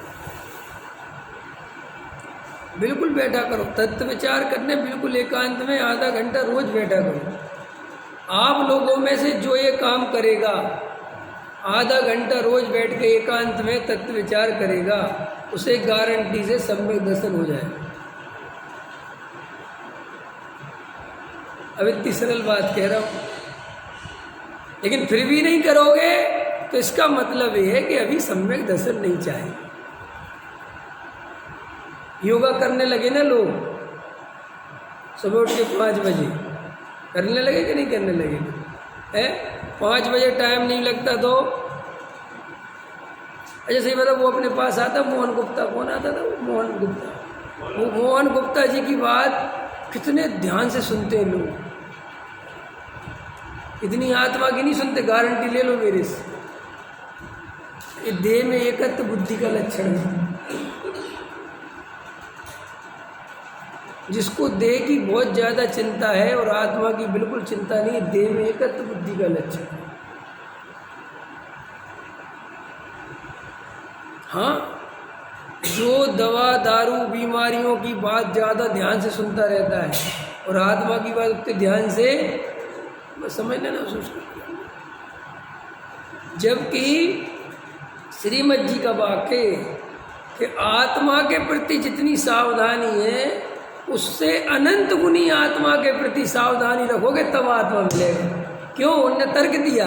बिल्कुल बैठा करो। तत्व विचार करने बिल्कुल एकांत में आधा घंटा रोज बैठा करो। आप लोगों में से जो ये काम करेगा, आधा घंटा रोज बैठ के एकांत में तत्व विचार करेगा, उसे गारंटी से सम्यक दर्शन हो जाएगा। अब इतनी सरल बात कह रहा हूँ, लेकिन फिर भी नहीं करोगे तो इसका मतलब ये है कि अभी सम्यक दर्शन नहीं चाहिए। योगा करने लगे ना लोग, सुबह उठ के 5 बजे करने लगे कि नहीं करने लगे? है 5 बजे टाइम नहीं लगता तो अच्छा सही मतलब वो अपने पास आता मोहन गुप्ता, कौन आता था? वो मोहन गुप्ता। वो मोहन गुप्ता जी की बात कितने ध्यान से सुनते हैं लोग, इतनी आत्मा की नहीं सुनते। गारंटी ले लो मेरे से, ये देह में एकत्व बुद्धि का लक्षण है। जिसको देह की बहुत ज़्यादा चिंता है और आत्मा की बिल्कुल चिंता नहीं, देह में एकत्व बुद्धि का लक्षण है। हाँ, जो दवा दारू बीमारियों की बात ज़्यादा ध्यान से सुनता रहता है और आत्मा की बात उतने ध्यान से बस समझने ना सोच करते। जबकि श्रीमद जी का वाक्य कि आत्मा के प्रति जितनी सावधानी है उससे अनंत गुनी आत्मा के प्रति सावधानी रखोगे तब आत्मा मिलेगा। क्यों? उनने तर्क दिया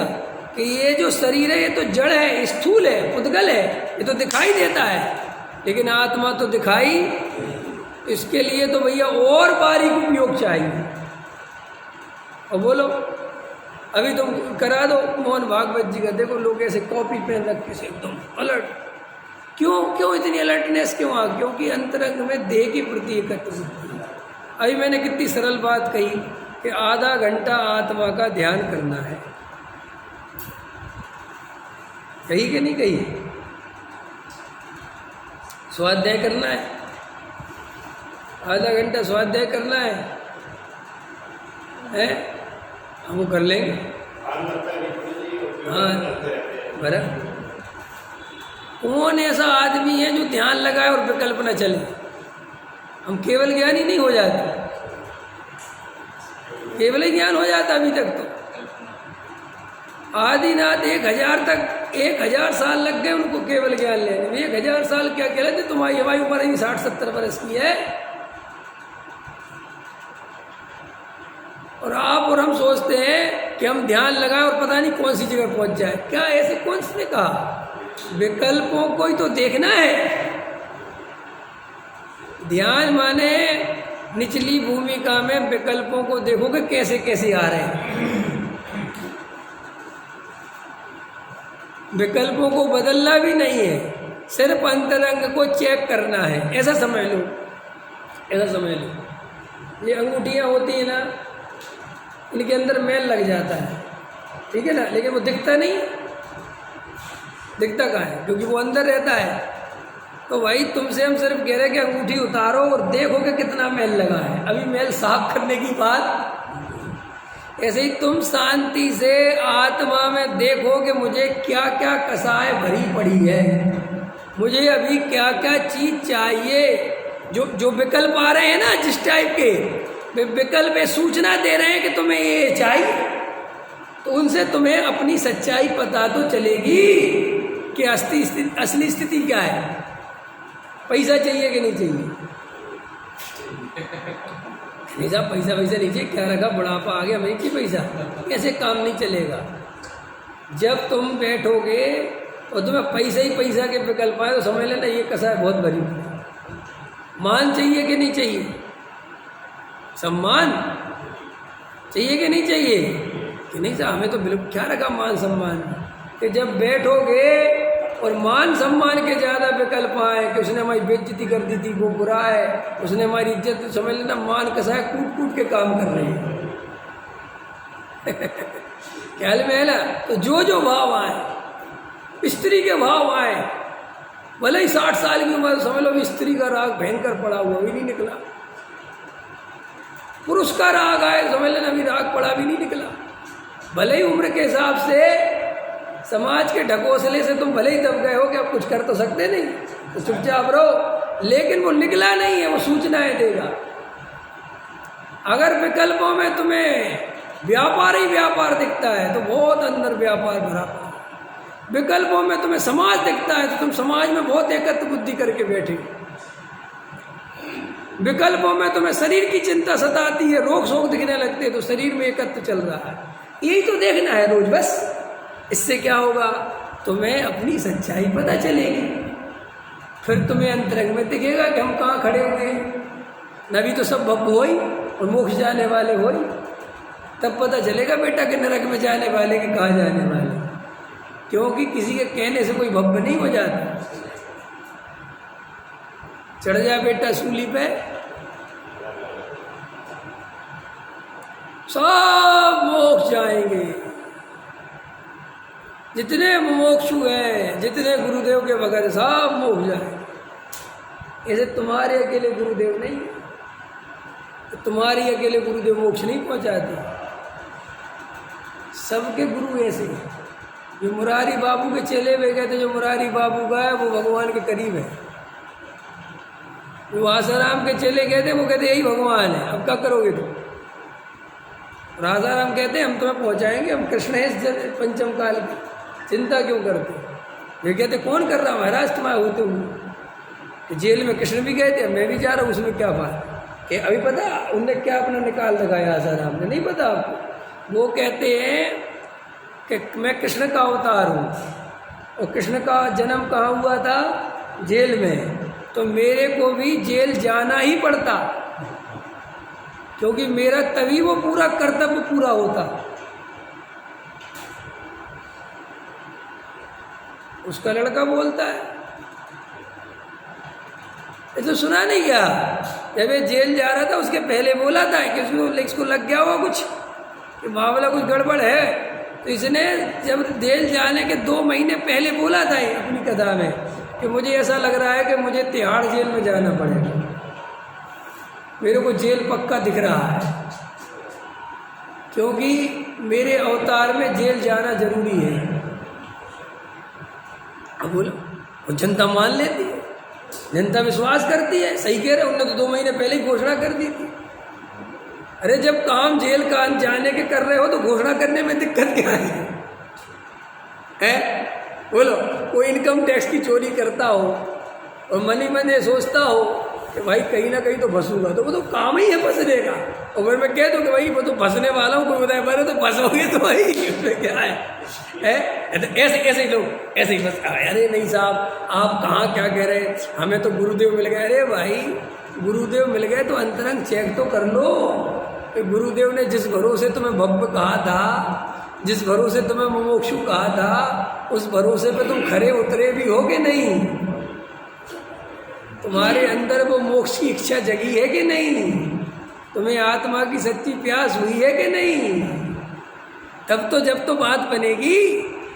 कि ये जो शरीर है ये तो जड़ है, स्थूल है, पुद्गल है, ये तो दिखाई देता है, लेकिन आत्मा तो दिखाई, इसके लिए तो भैया और बारीक उपयोग चाहिए। और बोलो अभी तुम करा दो मोहन भागवत जी का, देखो लोग ऐसे कॉपी पेन रख के एकदम अलर्ट। क्यों इतनी अलर्टनेस क्यों आ? क्योंकि अंतरंग में देह के प्रति एकत्व बुद्धि। अभी मैंने कितनी सरल बात कही कि आधा घंटा आत्मा का ध्यान करना है, कही कि नहीं कही? स्वाध्याय करना है, आधा घंटा स्वाध्याय करना है, हम कर लेंगे। हाँ बरा, कौन ऐसा आदमी है जो ध्यान लगाए और विकल्प न चले? हम केवल ज्ञानी नहीं हो जाते, केवल ही ज्ञान हो जाता अभी तक तो। आदिनाथ 1000 साल लग गए उनको केवल ज्ञान लेने में। 1000 साल क्या कह रहे थे? तुम्हारी हमारी उम्र ही 60-70 वर्ष की है और आप और हम सोचते हैं कि हम ध्यान लगाएं और पता नहीं कौन सी जगह पहुंच जाए। क्या ऐसे कौन सी ने कहा? विकल्पों को ही तो देखना है। ध्यान माने निचली भूमिका में विकल्पों को देखोगे कैसे कैसे आ रहे हैं। विकल्पों को बदलना भी नहीं है, सिर्फ अंतरंग को चेक करना है। ऐसा समझ लो, ऐसा समझ लो। ये अंगूठियाँ होती हैं ना, इनके अंदर मैल लग जाता है, ठीक है ना, लेकिन वो दिखता नहीं। दिखता कहाँ है? क्योंकि वो अंदर रहता है। तो भाई तुमसे हम सिर्फ कह रहे हैं कि अंगूठी उतारो और देखोगे कितना मैल लगा है। अभी मैल साफ करने की बात। ऐसे ही तुम शांति से आत्मा में देखो कि मुझे क्या क्या कसाय भरी पड़ी है, मुझे अभी क्या क्या चीज़ चाहिए। जो विकल्प आ रहे हैं ना, जिस टाइप के विकल्प सूचना दे रहे हैं कि तुम्हें ये चाहिए, तो उनसे तुम्हें अपनी सच्चाई पता तो चलेगी कि असली स्थिति क्या है। पैसा चाहिए कि नहीं चाहिए? नहीं साहब पैसा नहीं चाहिए, क्या रखा, बुढ़ापा आ गया, मेरे की पैसा कैसे काम नहीं चलेगा। जब तुम बैठोगे और तुम्हें पैसा ही पैसा के विकल्प आए तो समझ लेना ये कसाय बहुत भरी। मान चाहिए कि नहीं चाहिए? सम्मान चाहिए कि नहीं चाहिए? कि नहीं चाहिए? हमें तो बिल्कुल क्या रखा मान सम्मान कि जब बैठोगे और मान सम्मान के ज़्यादा विकल्प आए कि उसने हमारी बेइज्जती कर दी थी वो बुरा है, उसने हमारी इज्जत, समझ लेना मान कसाय कूट कूट के काम कर रही है। ख्याल में है ना? तो जो जो भाव आए, स्त्री के भाव आए, भले ही 60 साल की उम्र, समझ लो स्त्री का राग भयंकर पड़ा हुआ भी नहीं निकला। पुरुष का राग आए, समझ लेना अभी राग पड़ा भी नहीं निकला। भले ही उम्र के हिसाब से समाज के ढकोसले से तुम भले ही दब गए हो कि आप कुछ कर तो सकते नहीं, तो चुपचाप रहो, लेकिन वो निकला नहीं है, वो सूचनाएं देगा। अगर विकल्पों में तुम्हें व्यापार ही व्यापार दिखता है तो बहुत अंदर व्यापार भरा पड़ा। विकल्पों में तुम्हें समाज दिखता है तो तुम समाज में बहुत एकत्र बुद्धि करके बैठे। विकल्पों में तुम्हें शरीर की चिंता सताती है, रोग शोक दिखने लगते हैं तो शरीर में एकत्र चल रहा है। यही तो देखना है रोज बस। इससे क्या होगा? तुम्हें अपनी सच्चाई पता चलेगी, फिर तुम्हें अंतरंग में दिखेगा कि हम कहाँ खड़े हुए हैं। नबी तो सब भब्ब हो ही और मोक्ष जाने वाले हो ही, तब पता चलेगा बेटा कि नरक में जाने वाले कि कहाँ जाने वाले, क्योंकि किसी के कहने से कोई भब्ब नहीं हो जाता। चढ़ जा बेटा सूली पे, सब मोक्ष जाएंगे। जितने मोक्षु हैं, जितने गुरुदेव के भगत सब मोक्ष जाएंगे। ऐसे तुम्हारे अकेले गुरुदेव नहीं, तो तुम्हारी अकेले गुरुदेव मोक्ष नहीं पहुंचाते। सबके गुरु ऐसे हैं। जो मुरारी बाबू के चेले वे कहते जो मुरारी बाबू का है वो भगवान के करीब है। जो आसाराम के चेले कहते वो कहते यही भगवान है, अब क्या करोगे तुम? राजाराम कहते हम तुम्हें पहुंचाएंगे, हम कृष्ण है पंचम काल की, चिंता क्यों करते? वे कहते कौन कर रहा महाराज तुम्हारा होते हुए? जेल में कृष्ण भी गए थे, मैं भी जा रहा हूँ, उसमें क्या बात है? अभी पता उनने क्या अपना निकाल लगाया आसाराम ने, नहीं पता आपको? वो कहते हैं कि मैं कृष्ण का अवतार हूँ और कृष्ण का जन्म कहाँ हुआ था? जेल में। तो मेरे को भी जेल जाना ही पड़ता, क्योंकि मेरा तभी वो पूरा कर्तव्य पूरा होता। उसका लड़का बोलता है, ये तो सुना नहीं क्या? जब ये जेल जा रहा था उसके पहले बोला था कि उसको लग गया हुआ कुछ, कि मामला कुछ गड़बड़ है, तो इसने जब जेल जाने के 2 महीने पहले बोला था अपनी कथा में कि मुझे ऐसा लग रहा है कि मुझे तिहाड़ जेल में जाना पड़ेगा, मेरे को जेल पक्का दिख रहा है, क्योंकि मेरे अवतार में जेल जाना जरूरी है। अब बोलो, वो जनता मान लेती है, जनता विश्वास करती है, सही कह रहे, उन्होंने तो 2 महीने पहले ही घोषणा कर दी थी। अरे जब काम जेल का जाने के कर रहे हो तो घोषणा करने में दिक्कत क्या है? बोलो, कोई इनकम टैक्स की चोरी करता हो और मन ही मन ये सोचता हो कि भाई कहीं ना कहीं तो फंसूंगा, तो वो तो काम ही है फंसने का। और फिर मैं कह दूँ कि भाई वो तो फंसने वाला हूँ, कोई बताए बारे तो फंसोगे तो भाई उसमें क्या है? ऐसे ही लोग ऐसे ही बस, अरे नहीं साहब आप कहाँ क्या कह रहे हैं, हमें तो गुरुदेव मिल गए। अरे भाई गुरुदेव मिल गए तो अंतरंग चेक तो कर लो कि गुरुदेव ने जिस भरोसे तुम्हें भव्य कहा था, जिस भरोसे तुम्हें मुमुक्षु कहा था, उस भरोसे पे तुम खरे उतरे भी हो कि नहीं? तुम्हारे अंदर वो मोक्ष की इच्छा जगी है कि नहीं? तुम्हें आत्मा की सच्ची प्यास हुई है कि नहीं? तब तो जब तो बात बनेगी।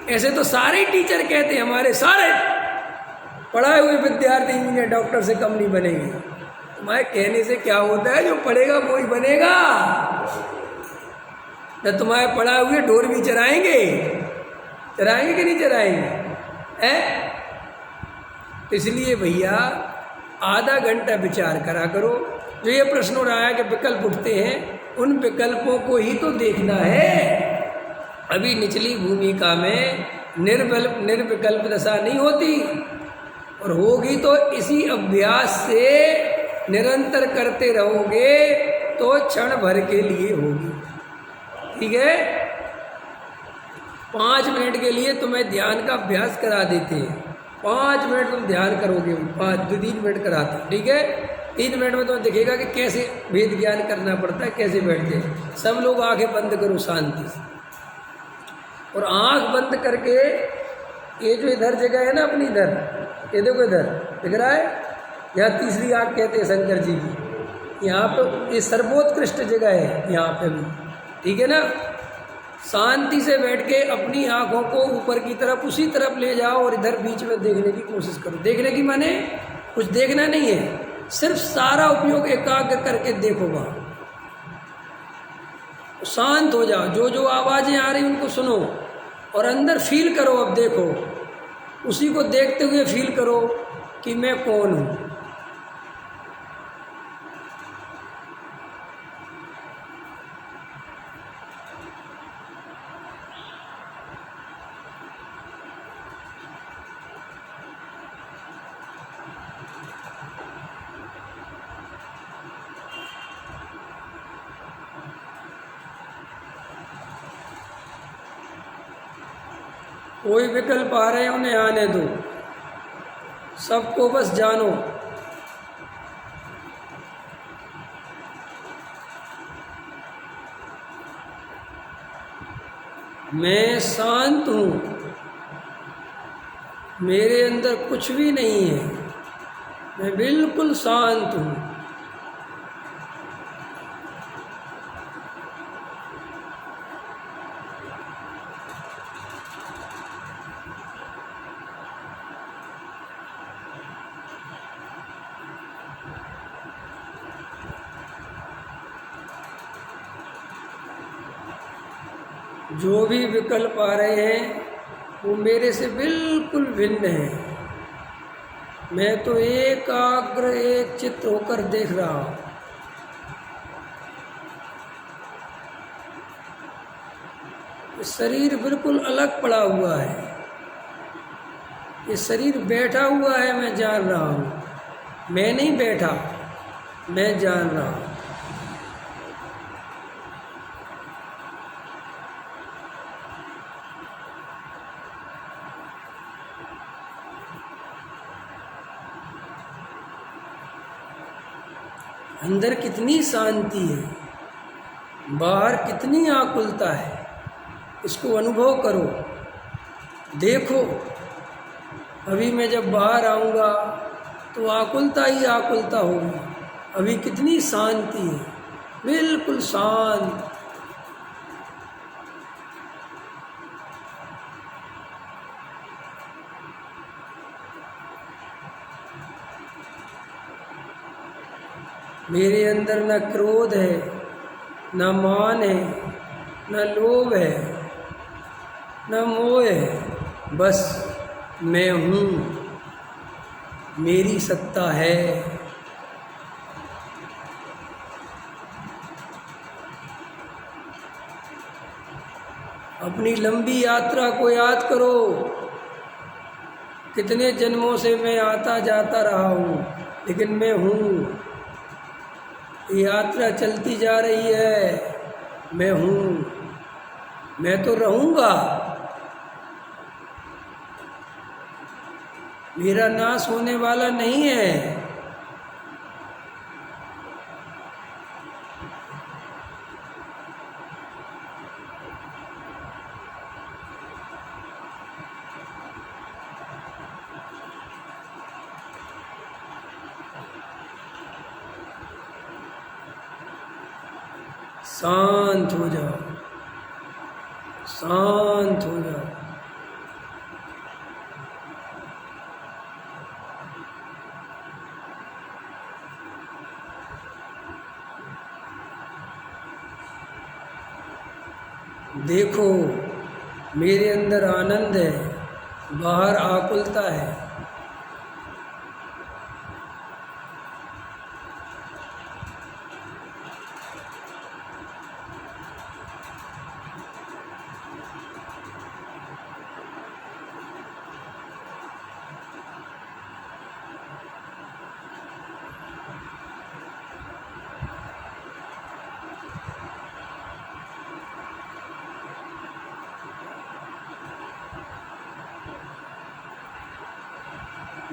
ऐसे तो सारे टीचर कहते हैं, हमारे सारे पढ़ाए हुए विद्यार्थी इंजीनियर डॉक्टर से कम नहीं बनेंगे। तुम्हारे कहने से क्या होता है? जो पढ़ेगा वो ही बनेगा। न तुम्हारे पढ़ा हुए ढोर भी चराएंगे कि नहीं चराएंगे? इसलिए भैया आधा घंटा विचार करा करो। जो ये प्रश्न उठ रहा है कि विकल्प उठते हैं, उन विकल्पों को ही तो देखना है। अभी निचली भूमिका में निर्विकल्प दशा नहीं होती, और होगी तो इसी अभ्यास से निरंतर करते रहोगे तो क्षण भर के लिए होगी। ठीक है? 5 मिनट के लिए तुम्हें ध्यान का अभ्यास करा देते हैं। 5 मिनट तुम ध्यान करोगे, 5-3 मिनट कराते हैं, ठीक है। 3 मिनट में तुम्हें दिखेगा कि कैसे वेद ज्ञान करना पड़ता है, कैसे बैठते हैं। सब लोग आंखें बंद करो शांति से, और आंख बंद करके ये जो इधर जगह है ना अपनी, इधर ये देखो, इधर दिख रहा है, यहाँ तीसरी आंख कहते हैं शंकर जी की। यहाँ पे ये सर्वोत्कृष्ट जगह है, यहाँ पे भी, ठीक है ना। शांति से बैठ के अपनी आंखों को ऊपर की तरफ, उसी तरफ ले जाओ और इधर बीच में देखने की कोशिश करो। देखने की माने कुछ देखना नहीं है, सिर्फ सारा उपयोग एकाग्र करके देखो वहाँ, शांत हो जाओ। जो जो आवाज़ें आ रही उनको सुनो और अंदर फील करो। अब देखो, उसी को देखते हुए फील करो कि मैं कौन हूँ। कोई विकल्प आ रहे हैं उन्हें आने दो, सबको बस जानो। मैं शांत हूँ, मेरे अंदर कुछ भी नहीं है, मैं बिल्कुल शांत हूँ। जो भी विकल्प आ रहे हैं वो मेरे से बिल्कुल भिन्न हैं। मैं तो एकाग्र एक चित्त होकर देख रहा हूँ। शरीर बिल्कुल अलग पड़ा हुआ है, ये शरीर बैठा हुआ है, मैं जान रहा हूँ। मैं नहीं बैठा, मैं जान रहा हूँ। अंदर कितनी शांति है, बाहर कितनी आकुलता है, इसको अनुभव करो, देखो। अभी मैं जब बाहर आऊँगा तो आकुलता ही आकुलता होगी। अभी कितनी शांति है, बिल्कुल शांत। मेरे अंदर न क्रोध है, न मान है, न लोभ है, न मोह है, बस मैं हूँ, मेरी सत्ता है। अपनी लंबी यात्रा को याद करो, कितने जन्मों से मैं आता जाता रहा हूँ, लेकिन मैं हूँ। यात्रा चलती जा रही है, मैं हूँ, मैं तो रहूँगा। मेरा नाश होने वाला नहीं है। शांत हो जाओ, शांत हो जाओ। देखो, मेरे अंदर आनंद है, बाहर आकुलता है।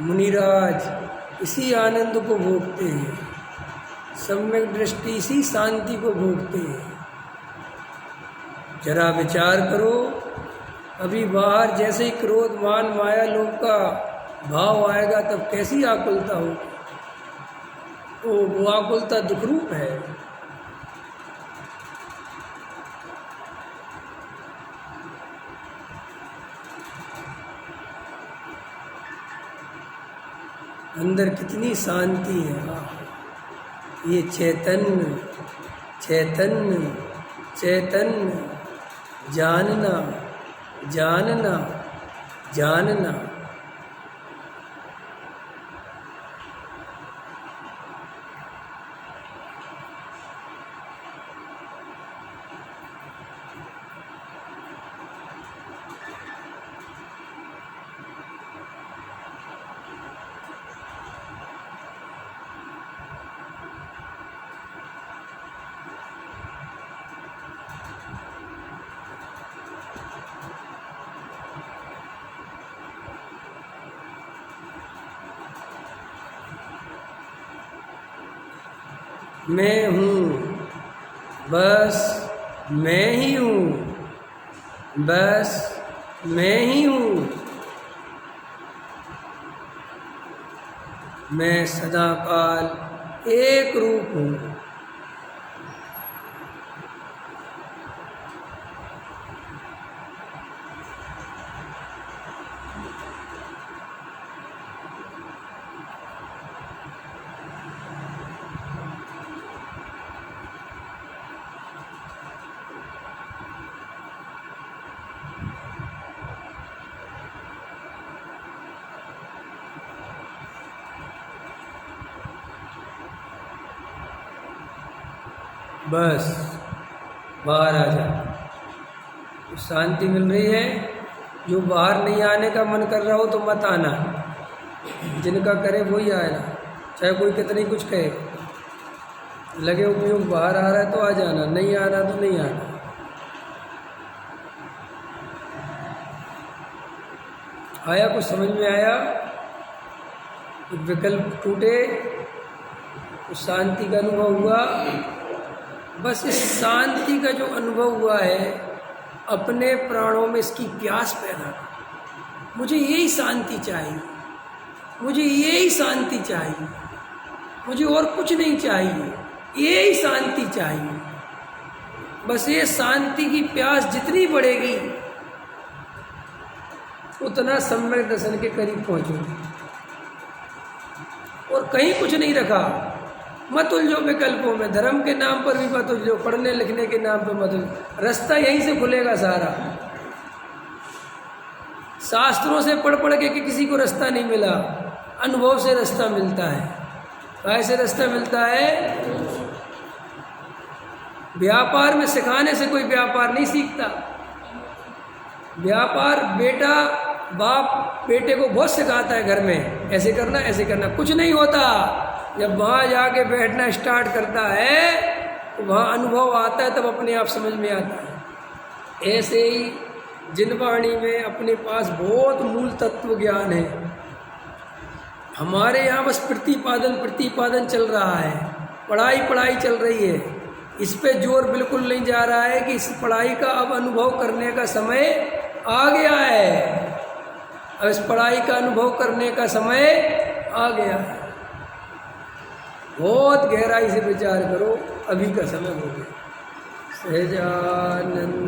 मुनिराज इसी आनंद को भोगते हैं, सम्यक दृष्टि इसी शांति को भोगते हैं। जरा विचार करो, अभी बाहर जैसे ही क्रोध मान माया लोभ का भाव आएगा तब कैसी आकुलता होगी। वो आकुलता दुख रूप है। अंदर कितनी शांति है। ये चैतन्य चैतन्य चैतन्य, जानना जानना जानना। मैं हूँ, बस मैं ही हूँ, बस मैं ही हूँ। मैं सदाकाल एक रूप हूँ। बस बाहर आ जा। शांति मिल रही है। जो बाहर नहीं आने का मन कर रहा हो तो मत आना, जिनका करे वही आएगा, चाहे कोई कितनी कुछ कहे। लगे उपयोग बाहर आ रहा है तो आ जाना, नहीं आना तो नहीं आना। आया कुछ समझ में आया? विकल्प टूटे तो शांति का अनुभव हुआ। बस इस शांति का जो अनुभव हुआ है, अपने प्राणों में इसकी प्यास पैदा कर। मुझे यही शांति चाहिए, मुझे यही शांति चाहिए, मुझे और कुछ नहीं चाहिए, यही शांति चाहिए। बस ये शांति की प्यास जितनी बढ़ेगी उतना सम्यक दर्शन के करीब पहुंचोगे। और कहीं कुछ नहीं रखा। मत उलझो विकल्पों में, धर्म के नाम पर भी मत उलझो, पढ़ने लिखने के नाम पर मत उलझो। रास्ता यहीं से खुलेगा सारा। शास्त्रों से पढ़ पढ़ के कि किसी को रास्ता नहीं मिला, अनुभव से रास्ता मिलता है। कैसे रास्ता मिलता है? व्यापार में सिखाने से कोई व्यापार नहीं सीखता। व्यापार बेटा बाप बेटे को बहुत सिखाता है घर में, ऐसे करना ऐसे करना, कुछ नहीं होता। जब वहाँ जाके बैठना स्टार्ट करता है तो वहाँ अनुभव आता है, तब अपने आप समझ में आता है। ऐसे ही जिनवाणी में अपने पास बहुत मूल तत्व ज्ञान है। हमारे यहाँ बस प्रतिपादन चल रहा है, पढ़ाई चल रही है। इस पे जोर बिल्कुल नहीं जा रहा है कि इस पढ़ाई का अब अनुभव करने का समय आ गया है। अब इस पढ़ाई का अनुभव करने का समय आ गया है। बहुत गहराई से विचार करो, अभी का समय हो गया। सहजानंद